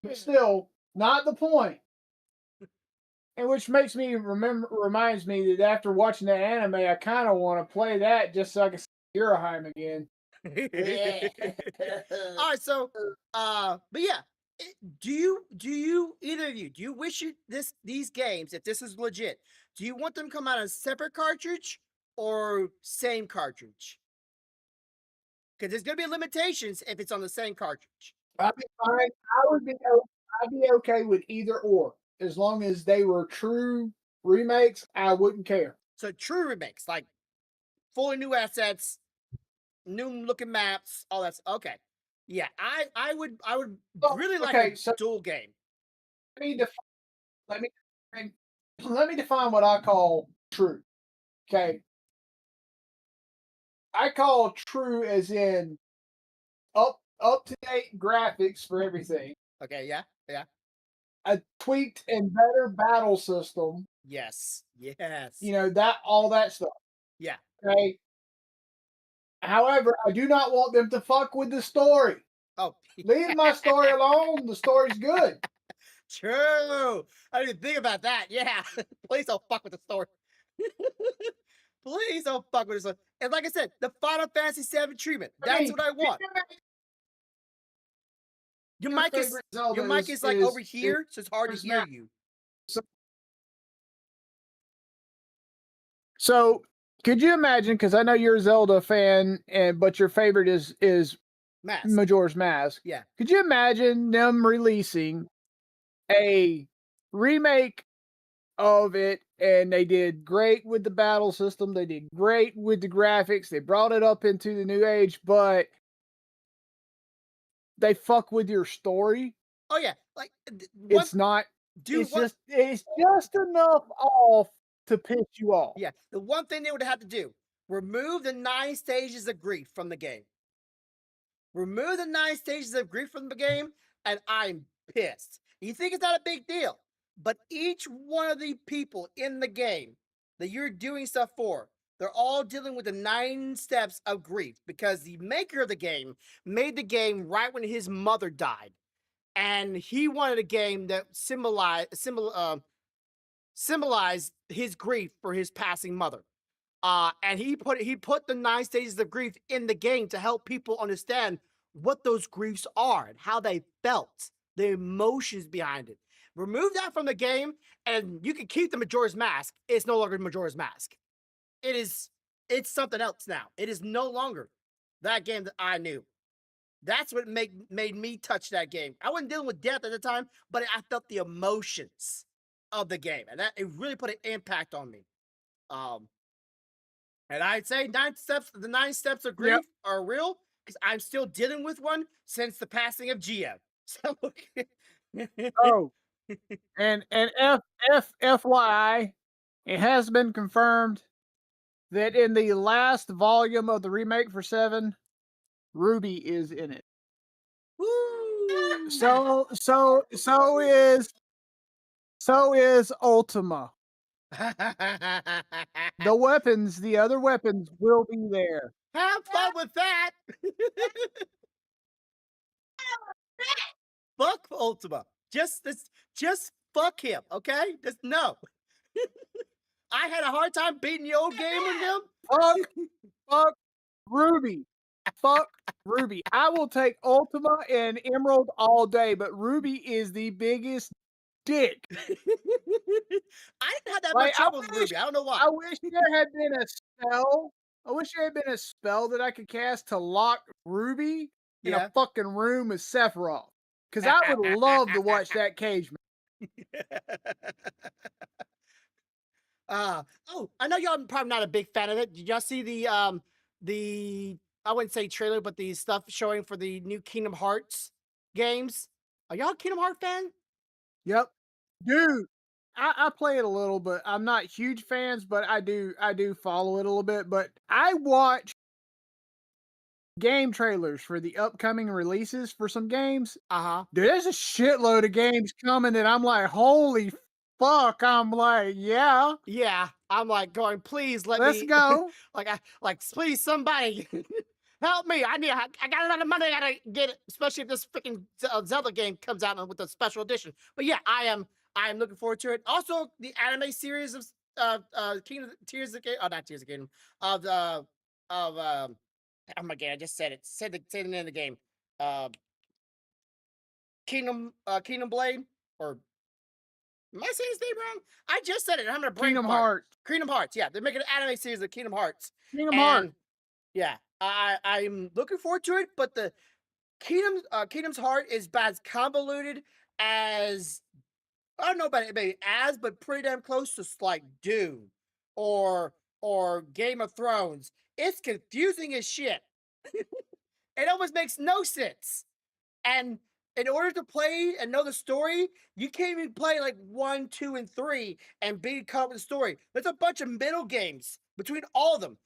but still not the point. And which makes me reminds me that after watching that anime, I kind of want to play that just so I can see Euroheim again. All right, so but yeah, do you either of you do you wish these games, if this is legit, do you want them to come out on a separate cartridge or same cartridge? Because there's gonna be limitations if it's on the same cartridge. I'd be fine. I'd be okay with either or as long as they were true remakes. I wouldn't care. So true remakes, like fully new assets, new looking maps, all that's okay. Yeah, I would Oh, really like okay, a so dual game. let me define, let me let me define what I call true. Okay, I call true as in up to date graphics for everything, Okay, yeah. a tweaked and better battle system. Yes. You know that all that stuff. Yeah. Okay. However, I do not want them to fuck with the story. Oh, Leave my story alone. The story's good. true. I didn't even think about that. Yeah. Please don't fuck with the story. Please don't fuck with the story. And like I said, the Final Fantasy VII treatment. I That's mean, what I want. Your your mic is favorite Zelda your mic is like over here, so it's hard to is hear not. you. So, could you imagine? Because I know you're a Zelda fan, and but your favorite is Mask. Majora's Mask. Yeah. Could you imagine them releasing a remake of it? And they did great with the battle system. They did great with the graphics. They brought it up into the new age, but they fuck with your story. Oh yeah. Like one It's not. dude, It's just enough off to piss you off. yeah. The one thing they would have to do, remove the 9 stages of grief from the game. Remove the 9 stages of grief from the game, and I'm pissed. You think it's not a big deal, but each one of the people in the game that you're doing stuff for, they're all dealing with the 9 steps of grief because the maker of the game made the game right when his mother died. And he wanted a game that symbolized his grief for his passing mother. And he put the 9 stages of grief in the game to help people understand what those griefs are and how they felt, the emotions behind it. Remove that from the game, and you can keep the Majora's Mask. It's no longer Majora's Mask. It's something else now. It is no longer that game that I knew. That's what made me touch that game. I wasn't dealing with death at the time, but I felt the emotions of the game, and that it really put an impact on me. Um, and I'd say the 9 steps of grief Yep. are real because I'm still dealing with one since the passing of GM. So, Oh, and FYI, it has been confirmed that in the last volume of the remake for 7, Ruby is in it. woo! So is Ultima. The other weapons will be there. Have fun with that. Fuck Ultima. Just fuck him, okay? Just no. I had a hard time beating the old game with him. Fuck, fuck Ruby. Fuck Ruby. I will take Ultima and Emerald all day, but Ruby is the biggest dick. I didn't have that Like, much trouble with Ruby. I don't know why. I wish there had been a spell. I wish there had been a spell that I could cast to lock Ruby in a Yeah. fucking room with Sephiroth. Because I would love to watch that cage match. Oh, I know y'all probably not a big fan of it. Did y'all see the I wouldn't say trailer, but the stuff showing for the new Kingdom Hearts games? Are y'all a Kingdom Heart fan? Yep. Dude, I play it a little, but I'm not huge fans, but I do follow it a little bit. But I watch game trailers for the upcoming releases for some games. Uh-huh. Dude, there's a shitload of games coming that I'm like, holy fuck. I'm like, yeah, Yeah, I'm like going, please let let's me go. please somebody help me. I got a lot of money, I gotta get it, especially if this freaking Zelda game comes out with a special edition. But yeah, I am looking forward to it. Also, the anime series of Kingdom Tears of the oh not Tears of the Kingdom of the of oh my god, I just said it. Say the name of the game. Uh Kingdom Blade or am I saying his name wrong? I just said it. I'm having a brain Kingdom fart. Hearts. Kingdom Hearts. Yeah, they're making an anime series of Kingdom Hearts, Kingdom Hearts. and yeah, I'm looking forward to it. But the Kingdom's Heart is about as convoluted as I don't know about it, maybe as, but pretty damn close to like Doom or Game of Thrones. It's confusing as shit. It almost makes no sense. And in order to play and know the story, you can't even play like 1, 2, and 3 and be caught up with the story. There's a bunch of middle games between all of them.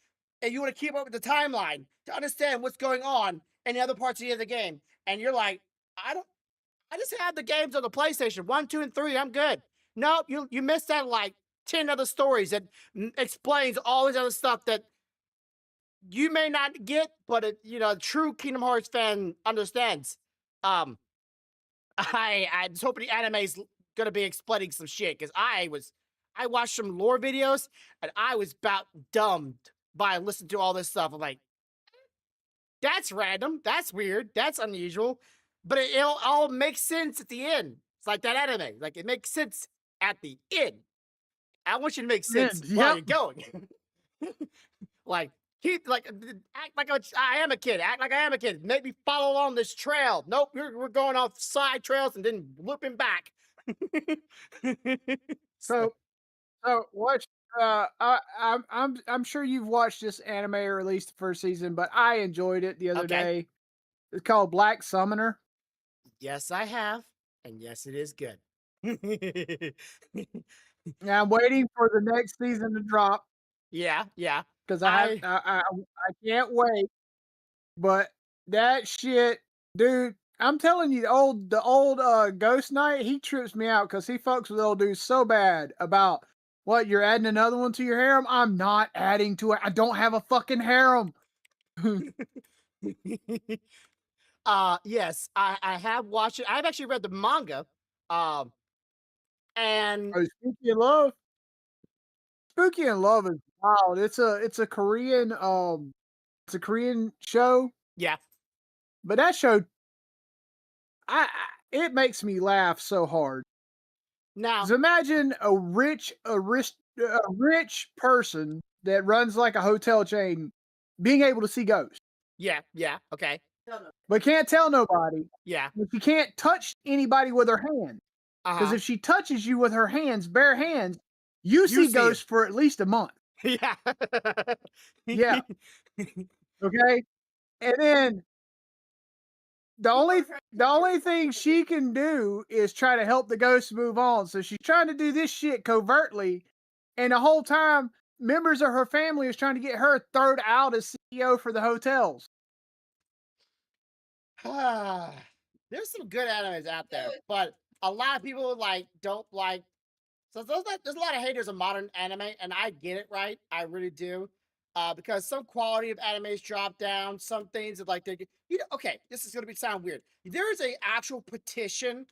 And you want to keep up with the timeline to understand what's going on in the other parts of the game. And you're like, I don't I just have the games on the PlayStation 1, 2, and 3. I'm good. Nope, you missed out like 10 other stories that explains all this other stuff that you may not get, but a true Kingdom Hearts fan understands. Um, I just hoping the anime's gonna be explaining some shit because I watched some lore videos and I was about dumbed by listening to all this stuff. I'm like, that's random, that's weird, that's unusual, but it'll all make sense at the end. It's like that anime, like it makes sense at the end. I want you to make sense while Yep. you're going. Like, keep act like I am a kid. Act like I am a kid. Make me follow along this trail. Nope, we're going off side trails and then looping back. So, So watch. I'm sure you've watched this anime or at least the first season, but I enjoyed it the other okay. day. It's called Black Summoner. Yes, I have, and yes, it is good. And I'm waiting for the next season to drop Yeah, yeah. because I I can't wait. But that shit, dude, I'm telling you, the old Ghost Knight, he trips me out because he fucks with old dudes so bad about what you're adding another one to your harem. I'm not adding to it. I don't have a fucking harem. yes, I have watched it. I've actually read the manga. Um and Oh, Spooky in Love is wild. It's a Korean show, yeah. but that show, I it makes me laugh so hard. Now, 'Cause imagine a rich person that runs like a hotel chain being able to see ghosts, yeah, yeah, okay. but can't tell nobody. Yeah. But she can't touch anybody with her hand. Because Uh-huh. if she touches you with her hands, bare hands, you You see see it. ghosts for at least a month. Yeah. Yeah. Okay. And then the only thing she can do is try to help the ghosts move on. So she's trying to do this shit covertly, and the whole time, members of her family is trying to get her thrown out as CEO for the hotels. There's some good animes out there, but a lot of people don't like so there's a lot of haters of modern anime, and I get it, right? I really do. Because some quality of animes drop down, some things that okay, this is gonna be sound weird. There is a actual petition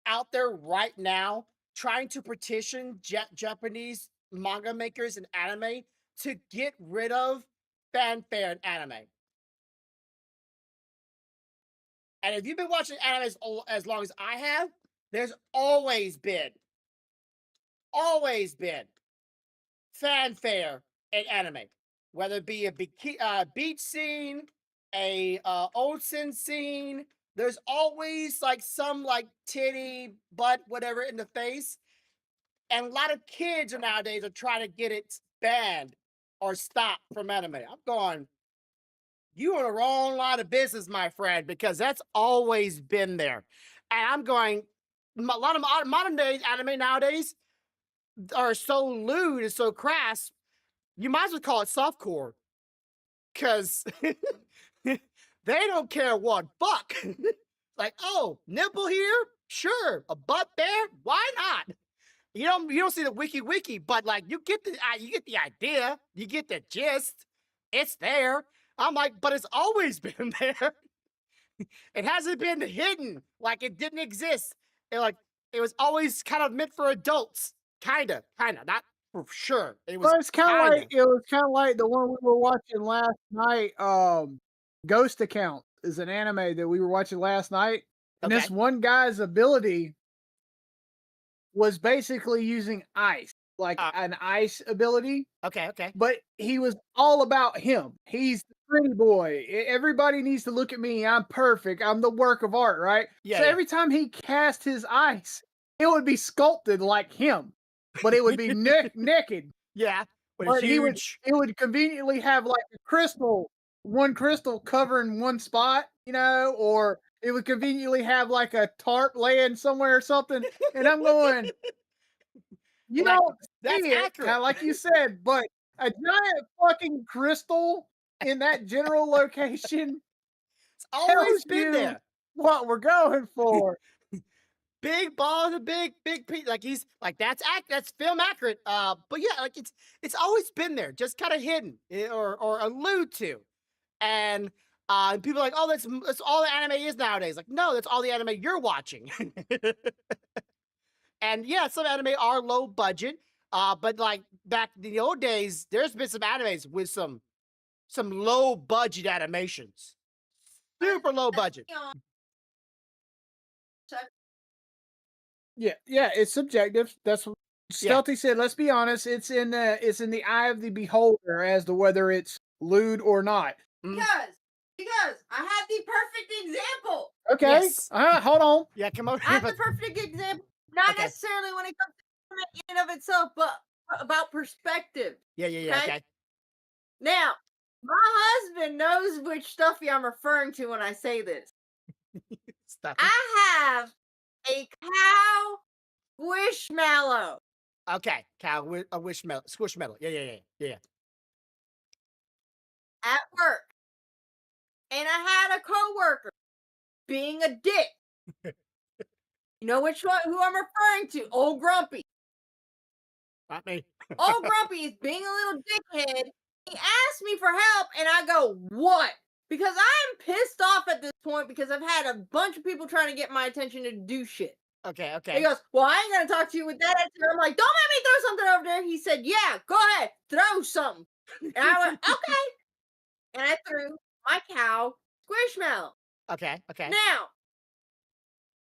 out there right now trying to petition Japanese manga makers and anime to get rid of fanfare in anime. And if you've been watching anime as long as I have, There's always been fanfare in anime, whether it be a beach scene, a onsen scene. There's always like some like titty, butt, whatever in the face, and a lot of kids are nowadays are trying to get it banned or stopped from anime. I'm going, you are the wrong line of business, my friend, because that's always been there. And I'm going, a lot of modern days anime nowadays are so lewd and so crass. You might as well call it softcore, because they don't care one fuck. Like, oh, nipple here, sure, a butt there, why not? You don't see the wiki, but like you get the idea, you get the gist. It's there. I'm like, but it's always been there. It hasn't been hidden like it didn't exist. It was always kind of meant for adults, kinda, not for sure. It was Well, it's kinda it was kind of like the one we were watching last night. Ghost Account is an anime that we were watching last night, and okay, this one guy's ability was basically using ice, like uh, an ice ability, okay. but he was all about him. He's the pretty boy. Everybody needs to look at me. I'm perfect. I'm the work of art, right? Yeah, So yeah. every time he cast his ice, it would be sculpted like him, but it would be naked. Yeah, but a But huge. it would conveniently have like a crystal, one crystal covering one spot, or it would conveniently have like a tarp laying somewhere or something. And I'm going, you Well, don't that's see it, kind accurate. of like you said, but a giant fucking crystal in that general location It's always tells been you there. what we're going for. Big balls and big like he's like that's film accurate. But yeah, like it's always been there, just kind of hidden or allude to. And people are like, oh, that's all the anime is nowadays. Like, no, that's all the anime you're watching. And yeah, some anime are low budget. But like back in the old days, there's been some animes with some low budget animations. Super low budget. Yeah, it's subjective. That's what Yeah. Stealthy said. Let's be honest. It's in the eye of the beholder as to whether it's lewd or not. Mm, Because I have the perfect example. Okay. yes. Hold on. Yeah, come on. I have the perfect example. Not Okay. necessarily when it comes to anime in and of itself, but about perspective. Yeah, Okay? okay. Now, my husband knows which stuffy I'm referring to when I say this. Stuff. I have a cow squishmallow. Okay, cow, a squishmallow. Yeah. At work. And I had a coworker being a dick. You know who I'm referring to? Old Grumpy. Not me. Old Grumpy is being a little dickhead. He asked me for help, and I go, what? Because I'm pissed off at this point because I've had a bunch of people trying to get my attention to do shit. Okay. He goes, well, I ain't gonna talk to you with that attitude. I'm like, don't let me throw something over there. He said, yeah, go ahead, throw something. And I went, okay. And I threw my cow squishmallow. Okay. Now,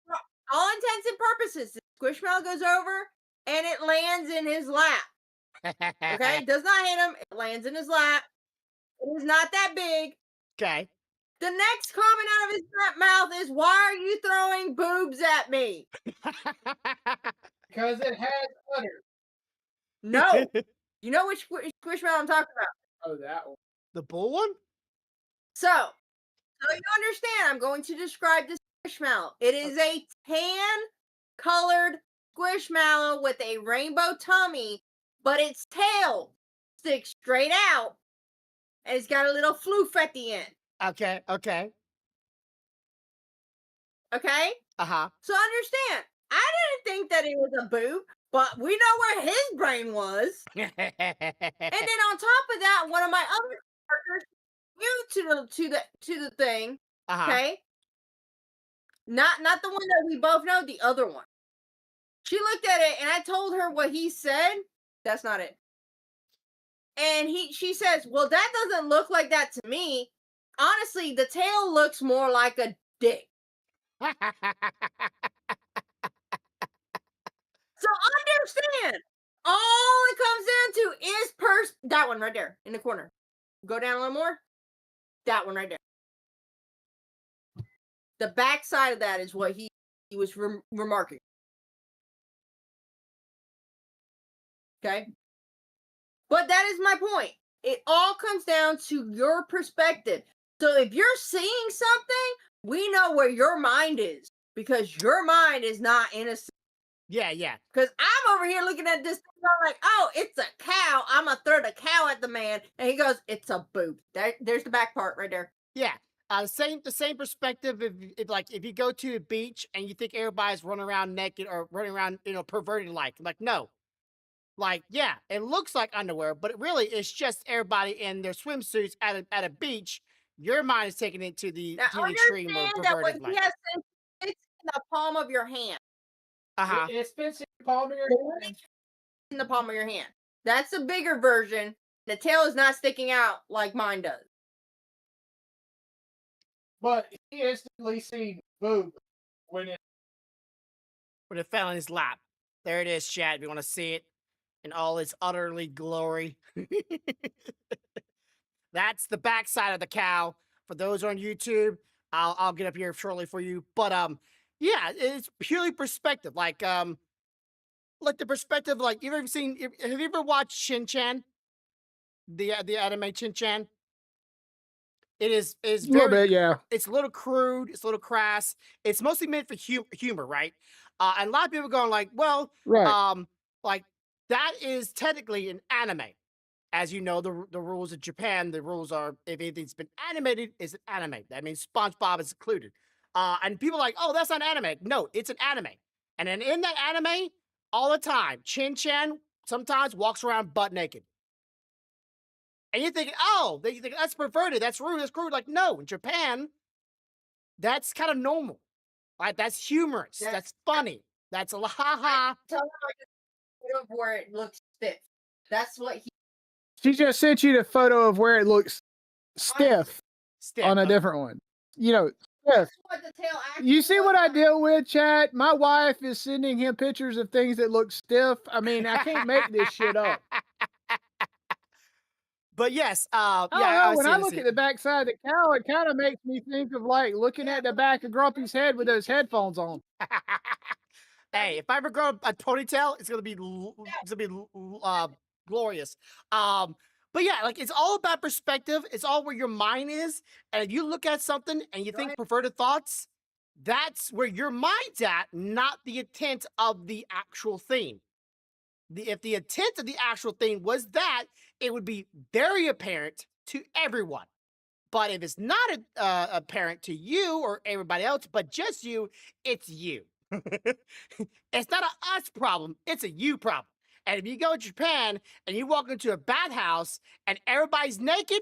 for all intents and purposes, the squishmallow goes over and it lands in his lap. Okay, it does not hit him. It lands in his lap. It is not that big. Okay. The next comment out of his mouth is, why are you throwing boobs at me? Because it has udders. No. You know which squishmallow I'm talking about? Oh, that one. The bull one? So you understand, I'm going to describe this squishmallow. It is a tan-colored squishmallow with a rainbow tummy, but its tail sticks straight out, and it's got a little floof at the end. Okay. Okay? Uh-huh. So understand, I didn't think that it was a boob, but we know where his brain was. And then on top of that, one of my other workers new to the thing, Uh-huh. okay? Not the one that we both know, the other one. She looked at it and I told her what he said. That's not it. And she says, well, that doesn't look like that to me. Honestly, the tail looks more like a dick. So understand, all it comes down to is that one right there in the corner. Go down a little more. That one right there. The back side of that is what he was remarking. Okay. But that is my point. It all comes down to your perspective. So if you're seeing something, we know where your mind is because your mind is not innocent. Yeah, yeah. Because I'm over here looking at this thing, I'm like, oh, it's a cow. I'm going to throw the cow at the man. And he goes, it's a boob. There's the back part right there. Yeah. The same perspective if you go to a beach and you think everybody's running around naked or running around, perverted like no. Like, yeah, it looks like underwear, but really it's just everybody in their swimsuits at a beach. Your mind is taking it Now, to the extreme of understand that what perverted he like. has said fits in the palm of your hand. Uh-huh. It fits in the palm of your hand. In the palm of your hand. That's a bigger version. The tail is not sticking out like mine does. But he instantly seen boob when it. When it fell in his lap. There it is, chat. If you want to see it in all its utterly glory. That's the backside of the cow. For those on YouTube, I'll get up here shortly for you. But yeah, it's purely perspective. Like the perspective, like have you ever watched Shin Chan? The anime Shin Chan? It is A little very bit, yeah. it's a little crude, it's a little crass. It's mostly meant for humor, right? And a lot of people going like, well, Right. like that is technically an anime. As you know, the rules of Japan, the rules are if anything's been animated, it's an anime. That means SpongeBob is included. And people are like, oh, that's not anime. No, it's an anime. And then in that anime, all the time, Chin Chan sometimes walks around butt naked. And you're thinking, oh, they think that's perverted, that's rude, that's crude. Like, no, in Japan, that's kind of normal. Like, that's humorous, that's funny, that's a ha ha. Tell him I just put up where it looks stiff. That's what he She just sent you the photo of where it looks stiff Stiff. on a different one. Stiff. that's what the tail actually You see what looks I like. deal with, chat? My wife is sending him pictures of things that look stiff. I mean, I can't make this shit up. But yes, I don't yeah, know. I When see I it. I look see at it. the backside of the cow, it kind of makes me think of like looking Yeah, at the back of Grumpy's head with those headphones on. Hey, if I ever grow a ponytail, it's gonna be glorious. Um, but yeah, like it's all about perspective. It's all where your mind is, and if you look at something and you think Right. perverted thoughts, that's where your mind's at, not the intent of the actual thing. If the intent of the actual thing was that, it would be very apparent to everyone. But if it's not apparent to you or everybody else, but just you, it's you. It's not a us problem, it's a you problem. And if you go to Japan and you walk into a bathhouse and everybody's naked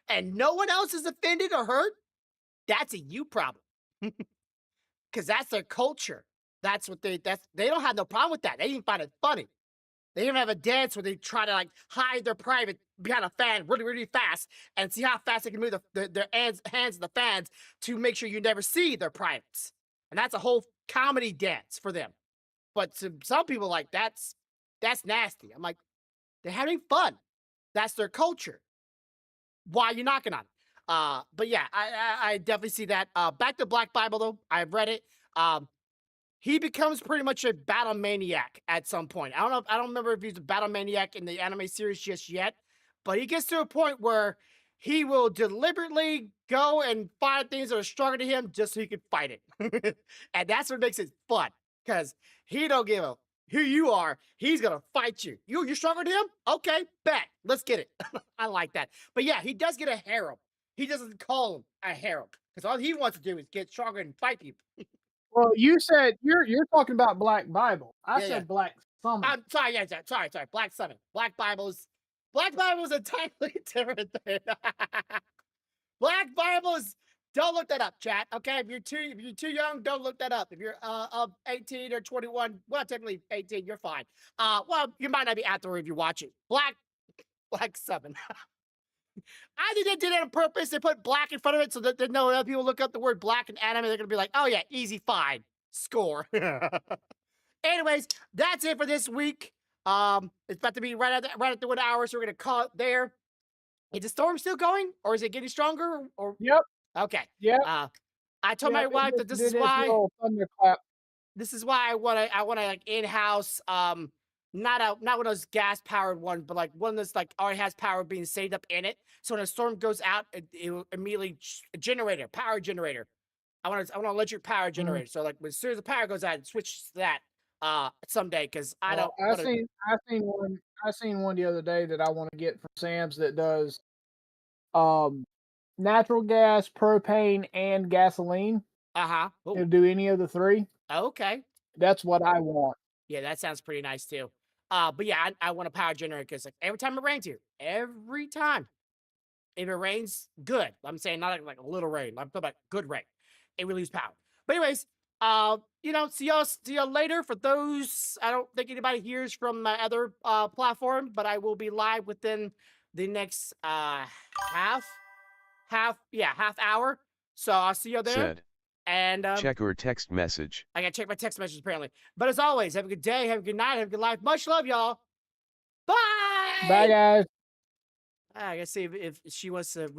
and no one else is offended or hurt, that's a you problem. Because that's their culture. They don't have no problem with that. They even find it funny. They even have a dance where they try to like hide their private behind a fan really, really fast and see how fast they can move their hands of the fans to make sure you never see their privates. And that's a whole comedy dance for them. But to some people, like that's nasty. I'm like, they're having fun. That's their culture. Why are you knocking on it? But yeah, I definitely see that. Back to Black Bible though, I've read it. He becomes pretty much a battle maniac at some point. I don't remember if he's a battle maniac in the anime series just yet, but he gets to a point where he will deliberately go and find things that are stronger to him just so he can fight it. And that's what makes it fun. Because he don't give a who you are, he's gonna fight you. You're stronger than him? Okay, bet. Let's get it. I like that. But yeah, he does get a harem. He doesn't call him a harem. Because all he wants to do is get stronger and fight people. Well, you said you're talking about Black Bible. I Yeah, yeah. said Black Summon. I'm sorry, yeah, sorry. Black Summon. Black Bible's a entirely different thing. Black Bibles, don't look that up, chat. Okay, if you're too young, don't look that up. If you're of 18 or 21, well, technically 18, you're fine. Well, you might not be after if you watch it. Black Summon. I think they did it on purpose. They put black in front of it so that no other people look up the word black in anime. They're gonna be like, oh yeah, easy find. Score. Anyways, that's it for this week. It's about to be right at the 1 hour, so we're gonna call it there. Is the storm still going, or is it getting stronger? Or Yep. okay. Yep. I told my Yep. It wife that just this did is its why little thunderclap. I want to like in-house not one of those gas powered ones, but like one that's like already has power being saved up in it. So when a storm goes out, it will immediately a generator, power generator. I want to electric power Mm. generator. So like as soon as the power goes out, it switches to that someday because I Well, don't want to. I seen one the other day that I want to get from Sam's that does um natural gas, propane, and gasoline. Uh-huh. Oh, It'll do any of the three. okay. That's what I want. Yeah, that sounds pretty nice too. But yeah, I want a power generator because like every time it rains here, every time if it rains, good. I'm saying not like a little rain. I'm talking about good rain. It relieves power. But anyways, see y'all later. For those, I don't think anybody hears from my other platform, but I will be live within the next half hour. So I'll see you there. Said. And Check your text message. I gotta check my text messages apparently. But as always, have a good day, have a good night, have a good life. Much love, y'all. Bye. Bye, guys. I gotta see if she wants to read.